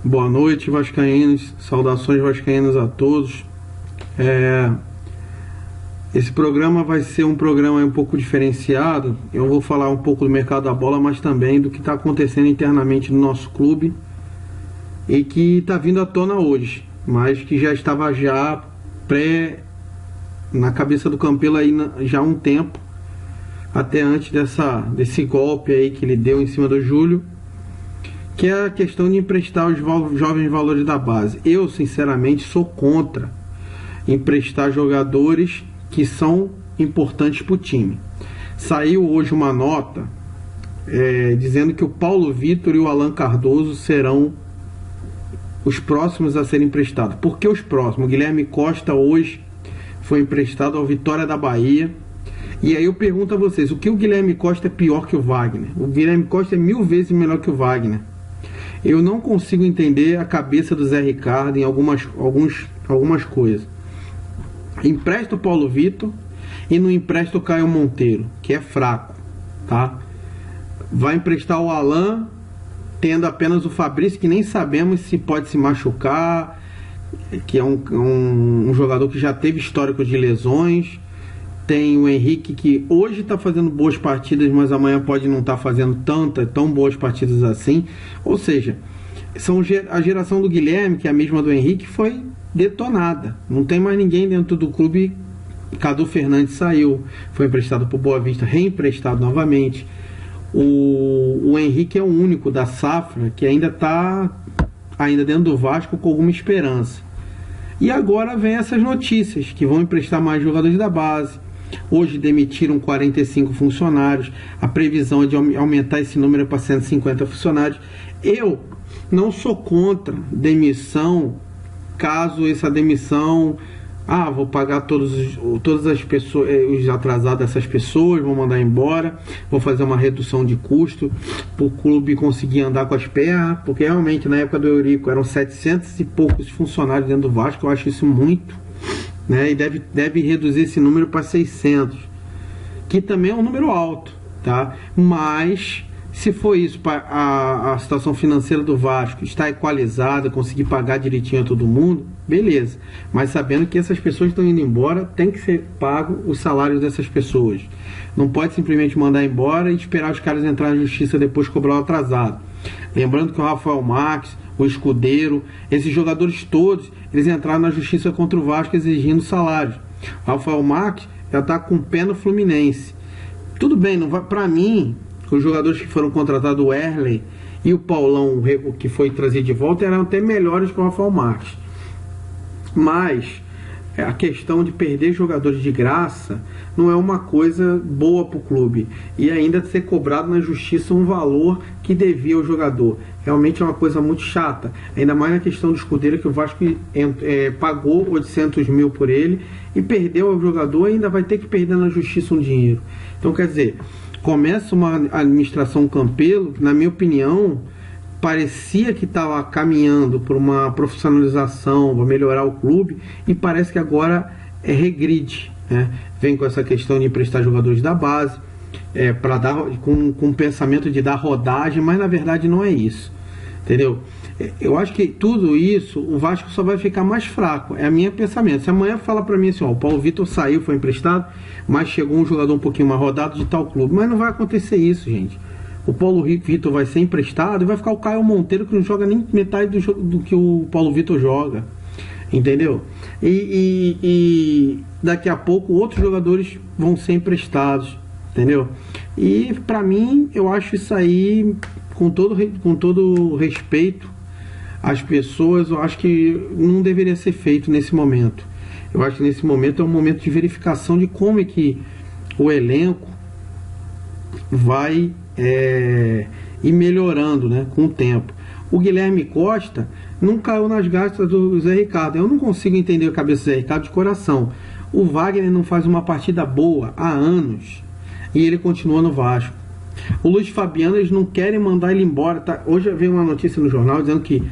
Boa noite, vascaínos. Saudações vascaínas a todos. Esse programa vai ser um programa um pouco diferenciado. Eu vou falar um pouco do mercado da bola, mas também do que está acontecendo internamente no nosso clube e que está vindo à tona hoje, mas que já estava na cabeça do Campelo aí já há um tempo, até antes desse golpe aí que ele deu em cima do Júlio, que é a questão de emprestar os jovens valores da base. Eu, sinceramente, sou contra emprestar jogadores que são importantes para o time. Saiu hoje uma nota dizendo que o Paulo Vitor e o Alan Cardoso serão os próximos a serem emprestados. Por que os próximos? O Guilherme Costa hoje foi emprestado ao Vitória da Bahia. E aí eu pergunto a vocês, o que o Guilherme Costa é pior que o Wagner? O Guilherme Costa é 1000 vezes melhor que o Wagner. Eu não consigo entender a cabeça do Zé Ricardo em algumas coisas. Empresta o Paulo Vitor e não empresta o Caio Monteiro, que é fraco, tá? Vai emprestar o Alan, tendo apenas o Fabrício, que nem sabemos se pode se machucar, que é um jogador que já teve histórico de lesões. Tem o Henrique, que hoje está fazendo boas partidas, mas amanhã pode não estar fazendo tão boas partidas assim. Ou seja, a geração do Guilherme, que é a mesma do Henrique, foi detonada. Não tem mais ninguém dentro do clube. Cadu Fernandes saiu, foi emprestado para o Boa Vista, reemprestado novamente. O Henrique é o único da safra que ainda está dentro do Vasco com alguma esperança. E agora vem essas notícias, que vão emprestar mais jogadores da base. Hoje demitiram 45 funcionários. A previsão é de aumentar esse número para 150 funcionários. Eu não sou contra demissão, caso essa demissão... vou pagar todas as pessoas, os atrasados dessas pessoas, vou mandar embora, vou fazer uma redução de custo para o clube conseguir andar com as pernas, porque realmente na época do Eurico eram 700 e poucos funcionários dentro do Vasco. Eu acho isso muito, né? E deve reduzir esse número para 600, que também é um número alto, tá? Mas se for isso, a situação financeira do Vasco está equalizada, conseguir pagar direitinho a todo mundo, beleza. Mas sabendo que essas pessoas estão indo embora, tem que ser pago os salários dessas pessoas. Não pode simplesmente mandar embora e esperar os caras entrarem na justiça depois cobrar o atrasado. Lembrando que o Rafael Marques, o Escudeiro, esses jogadores todos, eles entraram na justiça contra o Vasco exigindo salários. O Rafael Marques já está com o pé no Fluminense. Tudo bem, não vai, para mim... Os jogadores que foram contratados, o Erley e o Paulão, que foi trazido de volta, eram até melhores que o Rafael Marques. Mas a questão de perder jogadores de graça não é uma coisa boa para o clube. E ainda ser cobrado na justiça um valor que devia ao jogador. Realmente é uma coisa muito chata. Ainda mais na questão do Escudeiro, que o Vasco pagou 800 mil por ele e perdeu o jogador, e ainda vai ter que perder na justiça um dinheiro. Então, quer dizer... Começa uma administração Campelo que, na minha opinião, parecia que estava caminhando por uma profissionalização, para melhorar o clube, e parece que agora regride, né? Vem com essa questão de emprestar jogadores da base, para dar com o pensamento de dar rodagem, mas na verdade não é isso, entendeu? Eu acho que tudo isso, o Vasco só vai ficar mais fraco. É o meu pensamento. Se amanhã fala para mim assim, o Paulo Vitor saiu, foi emprestado, mas chegou um jogador um pouquinho mais rodado de tal clube. Mas não vai acontecer isso, gente. O Paulo Vitor vai ser emprestado e vai ficar o Caio Monteiro, que não joga nem metade do que o Paulo Vitor joga. Entendeu? E daqui a pouco outros jogadores vão ser emprestados. Entendeu? E para mim, eu acho isso aí, com todo respeito as pessoas, eu acho que não deveria ser feito nesse momento. Eu acho que nesse momento é um momento de verificação de como é que o elenco vai ir melhorando, né, com o tempo. O Guilherme Costa não caiu nas gastas do Zé Ricardo. Eu não consigo entender a cabeça do Zé Ricardo de coração. O Wagner não faz uma partida boa há anos e ele continua no Vasco. O Luiz Fabiano, eles não querem mandar ele embora, tá? Hoje veio uma notícia no jornal dizendo que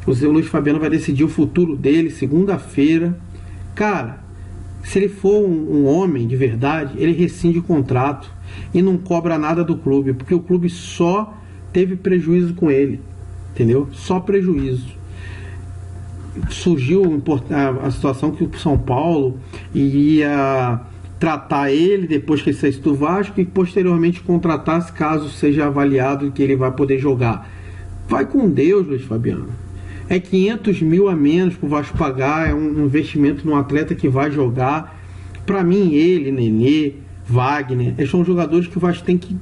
o Luiz Fabiano vai decidir o futuro dele segunda-feira. Cara, se ele for um homem de verdade, ele rescinde o contrato e não cobra nada do clube, porque o clube só teve prejuízo com ele. entendeu? Só prejuízo. Surgiu a situação que o São Paulo iria tratar ele depois que ele saísse do Vasco e posteriormente contratasse caso seja avaliado que ele vai poder jogar. Vai com Deus, Luiz Fabiano. É 500 mil a menos para o Vasco pagar, é um investimento num atleta que vai jogar. Para mim, ele, Nenê, Wagner, eles são jogadores que o Vasco tem que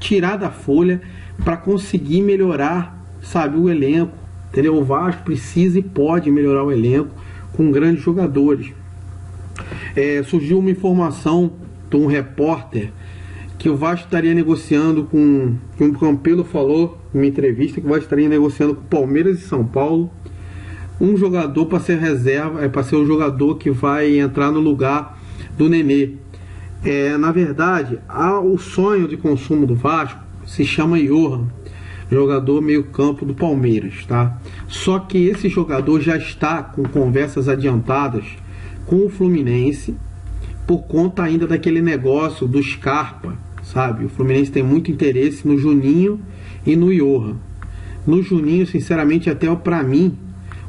tirar da folha para conseguir melhorar, sabe, o elenco, entendeu? O Vasco precisa e pode melhorar o elenco com grandes jogadores. Surgiu uma informação de um repórter que o Vasco estaria negociando com o Campelo falou em uma entrevista que o Vasco estaria negociando com Palmeiras e São Paulo um jogador para ser reserva, para ser o jogador que vai entrar no lugar do Nenê. Na verdade, o sonho de consumo do Vasco se chama Johan, jogador meio campo do Palmeiras, tá? Só que esse jogador já está com conversas adiantadas com o Fluminense por conta ainda daquele negócio do Scarpa, sabe? O Fluminense tem muito interesse no Juninho e no Johan. No Juninho, sinceramente, até para mim,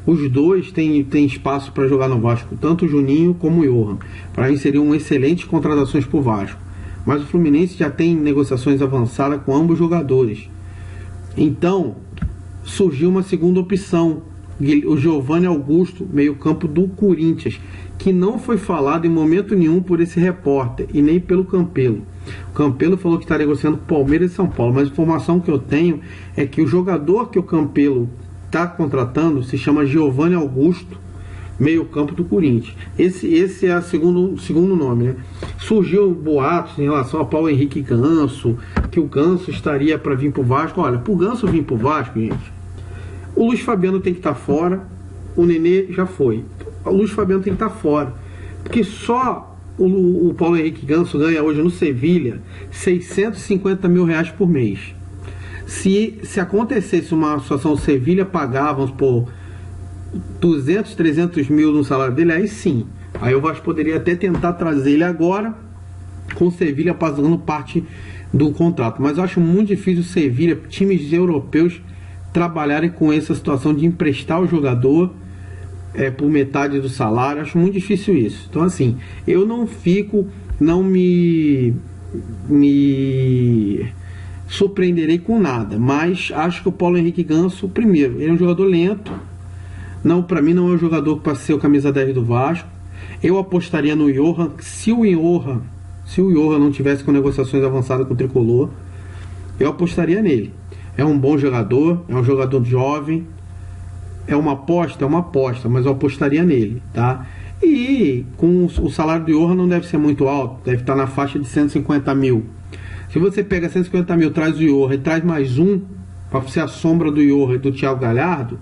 os dois têm espaço para jogar no Vasco, tanto o Juninho como o Johan. Para mim seriam excelentes contratações para o Vasco. Mas o Fluminense já tem negociações avançadas com ambos jogadores. Então, surgiu uma segunda opção, o Giovanni Augusto, meio campo do Corinthians, que não foi falado em momento nenhum por esse repórter e nem pelo Campelo. O Campelo falou que está negociando com Palmeiras e São Paulo, mas a informação que eu tenho é que o jogador que o Campelo está contratando se chama Giovanni Augusto, meio campo do Corinthians. Esse é o segundo nome, né? Surgiu boatos em relação a Paulo Henrique Ganso, que o Ganso estaria para vir para o Vasco. Olha, para o Ganso vir para o Vasco, gente, o Luiz Fabiano tem que estar fora, o Nenê já foi. O Luiz Fabiano tem que estar fora, porque só o Paulo Henrique Ganso ganha hoje no Sevilha 650 mil reais por mês. Se acontecesse uma situação, o Sevilha pagava, vamos por 200, 300 mil no salário dele, aí sim, aí o Vasco poderia até tentar trazer ele agora, com o Sevilha pagando parte do contrato, mas eu acho muito difícil o Sevilha, times europeus, trabalharem com essa situação de emprestar o jogador por metade do salário. Acho muito difícil isso. Então, assim, eu não me surpreenderei com nada, mas acho que o Paulo Henrique Ganso, primeiro, ele é um jogador lento, para mim não é um jogador para ser o camisa 10 do Vasco. Eu apostaria no Johan, se o Johan não tivesse com negociações avançadas com o Tricolor, eu apostaria nele. É um bom jogador, é um jogador jovem, é uma aposta, mas eu apostaria nele, tá? E com o salário do Johan não deve ser muito alto, deve estar na faixa de 150 mil. Se você pega 150 mil, traz o Johan e traz mais um, para ser a sombra do Johan e do Thiago Galhardo,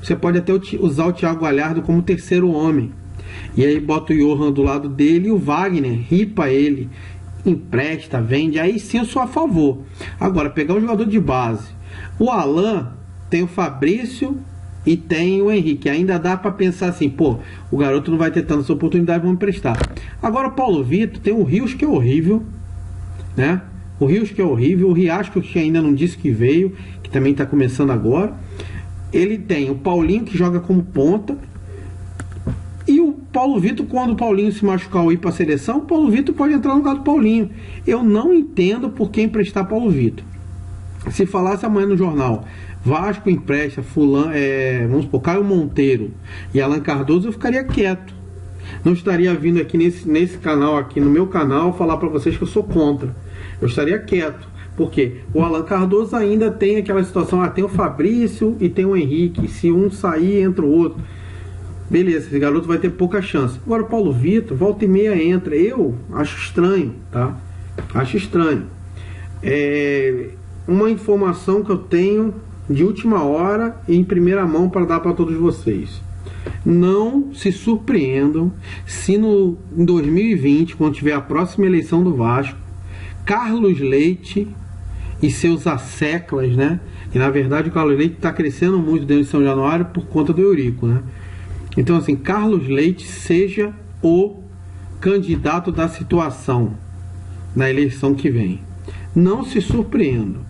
você pode até usar o Thiago Galhardo como terceiro homem. E aí bota o Johan do lado dele e o Wagner ripa ele, empresta, vende, aí sim eu sou a favor. Agora, pegar um jogador de base, o Alan tem o Fabrício e tem o Henrique, ainda dá para pensar assim, o garoto não vai ter tantas oportunidades, vamos emprestar. Agora o Paulo Vitor tem o Rios, que é horrível, né? O Rios, que é horrível, o Riasco, que ainda não disse que veio, que também está começando agora. Ele tem o Paulinho, que joga como ponta, e o Paulo Vitor, quando o Paulinho se machucar ou ir para a seleção, o Paulo Vitor pode entrar no lugar do Paulinho. Eu não entendo por que emprestar Paulo Vitor. Se falasse amanhã no jornal, Vasco empresta fulano, vamos supor, Caio Monteiro e Alan Cardoso, eu ficaria quieto. Não estaria vindo aqui nesse canal, aqui no meu canal, falar para vocês que eu sou contra. Eu estaria quieto. Porque o Alan Cardoso ainda tem aquela situação, tem o Fabrício e tem o Henrique. Se um sair, entra o outro. Beleza, esse garoto vai ter pouca chance. Agora o Paulo Vitor, volta e meia entra. Eu acho estranho, tá? Acho estranho. Uma informação que eu tenho de última hora e em primeira mão para dar para todos vocês. Não se surpreendam se em 2020, quando tiver a próxima eleição do Vasco, Carlos Leite e seus asseclas, né? E na verdade o Carlos Leite está crescendo muito dentro de São Januário por conta do Eurico, né? Então, assim, Carlos Leite seja o candidato da situação na eleição que vem. Não se surpreendam.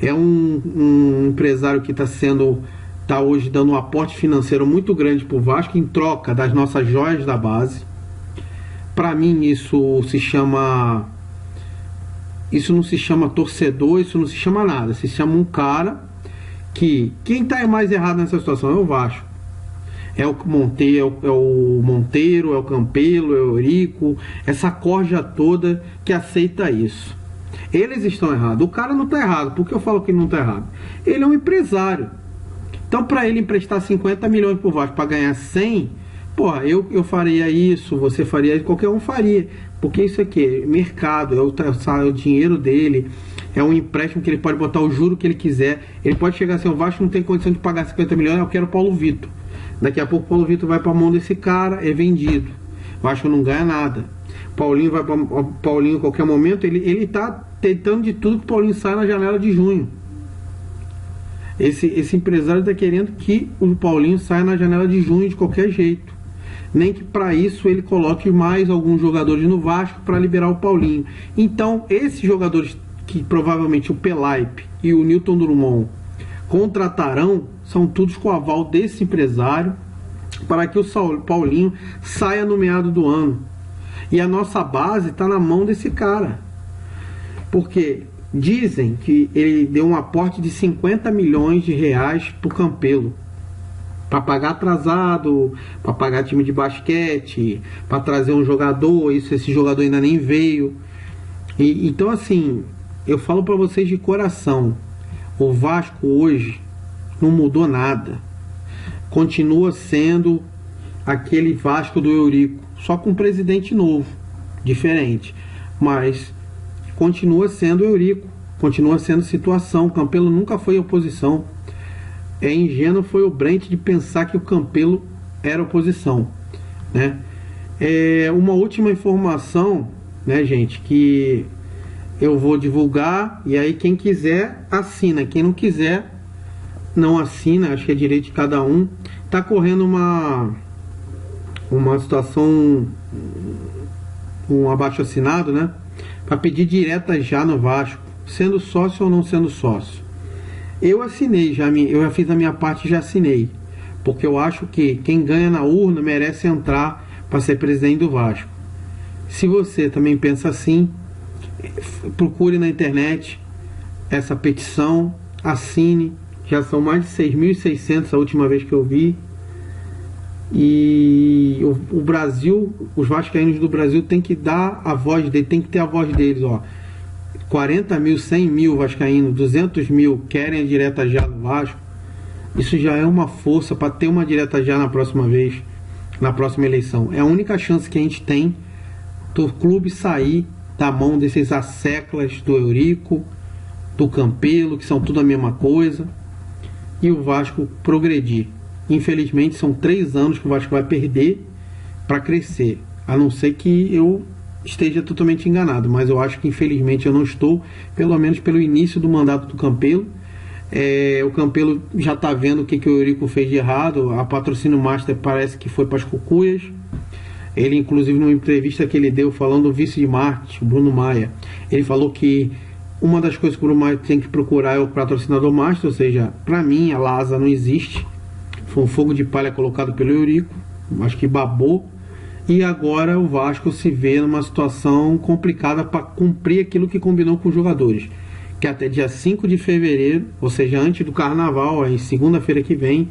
É um empresário que está hoje dando um aporte financeiro muito grande para o Vasco em troca das nossas joias da base. Para mim isso não se chama torcedor, isso não se chama nada. Se chama um cara que quem está mais errado nessa situação é o Vasco. É o Monteiro, é o Campelo, é o Eurico, essa corja toda que aceita isso. Eles estão errados. O cara não está errado. Por que eu falo que ele não está errado? Ele é um empresário. Então, para ele emprestar 50 milhões para o Vasco para ganhar 100, porra, eu faria isso, você faria isso, qualquer um faria. Porque isso aqui é mercado, é o dinheiro dele, é um empréstimo que ele pode botar o juro que ele quiser. Ele pode chegar assim, o Vasco não tem condição de pagar 50 milhões, eu quero o Paulo Vitor. Daqui a pouco o Paulo Vitor vai para a mão desse cara, é vendido. O Vasco não ganha nada. Paulinho vai para Paulinho em qualquer momento, ele está tentando de tudo que o Paulinho saia na janela de junho. Esse empresário está querendo que o Paulinho saia na janela de junho de qualquer jeito. Nem que para isso ele coloque mais alguns jogadores no Vasco para liberar o Paulinho. Então, esses jogadores que provavelmente o Pelaipe e o Newton Drummond contratarão, são todos com o aval desse empresário para que o Paulinho saia no meado do ano. E a nossa base está na mão desse cara. Porque dizem que ele deu um aporte de 50 milhões de reais para o Campelo. Para pagar atrasado, para pagar time de basquete, para trazer um jogador, esse jogador ainda nem veio. Então assim, eu falo para vocês de coração, o Vasco hoje não mudou nada. Continua sendo aquele Vasco do Eurico, só com um presidente novo, diferente. Mas continua sendo Eurico, continua sendo situação. O Campelo nunca foi oposição. É ingênuo foi o Brent de pensar que o Campelo era oposição, né? Uma última informação, né, gente, que eu vou divulgar, e aí quem quiser assina, quem não quiser não assina, acho que é direito de cada um. Tá correndo uma situação, um abaixo assinado, né, para pedir direta já no Vasco, sendo sócio ou não sendo sócio. Eu assinei, eu já fiz a minha parte e já assinei, porque eu acho que quem ganha na urna merece entrar para ser presidente do Vasco. Se você também pensa assim, procure na internet essa petição, assine, já são mais de 6.600 a última vez que eu vi. E o Brasil, os vascaínos do Brasil tem que dar a voz dele, tem que ter a voz deles, ó. 40 mil, 100 mil vascaínos, 200 mil querem a direta já no Vasco. Isso já é uma força para ter uma direta já na próxima vez, na próxima eleição. É a única chance que a gente tem do clube sair da mão desses asseclas do Eurico, do Campelo, que são tudo a mesma coisa, e o Vasco progredir. Infelizmente são 3 anos que o Vasco vai perder para crescer, a não ser que eu esteja totalmente enganado, mas eu acho que infelizmente eu não estou, pelo menos pelo início do mandato do Campelo. O Campelo já está vendo o que o Eurico fez de errado. A Patrocínio Master parece que foi para as cucuias. Ele, inclusive, numa entrevista que ele deu falando do vice de marketing, o Bruno Maia, ele falou que uma das coisas que o Bruno Maia tem que procurar é o patrocinador master, ou seja, para mim a Lasa não existe, foi um fogo de palha colocado pelo Eurico, acho que babou. E agora o Vasco se vê numa situação complicada para cumprir aquilo que combinou com os jogadores, que até dia 5 de fevereiro, ou seja, antes do Carnaval, em segunda-feira que vem,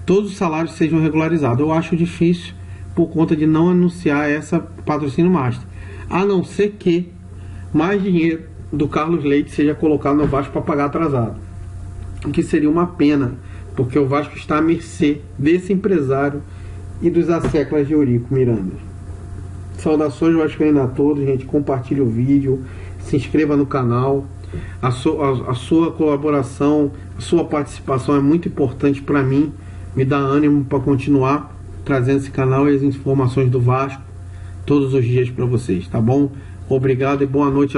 todos os salários sejam regularizados. Eu acho difícil por conta de não anunciar essa patrocínio master, a não ser que mais dinheiro do Carlos Leite seja colocado no Vasco para pagar atrasado, o que seria uma pena, porque o Vasco está à mercê desse empresário e dos asseclas de Eurico Miranda. Saudações vascaínas a todos, gente. Compartilhe o vídeo, se inscreva no canal. A sua colaboração, a sua participação é muito importante para mim, me dá ânimo para continuar trazendo esse canal e as informações do Vasco todos os dias para vocês, tá bom? Obrigado e boa noite a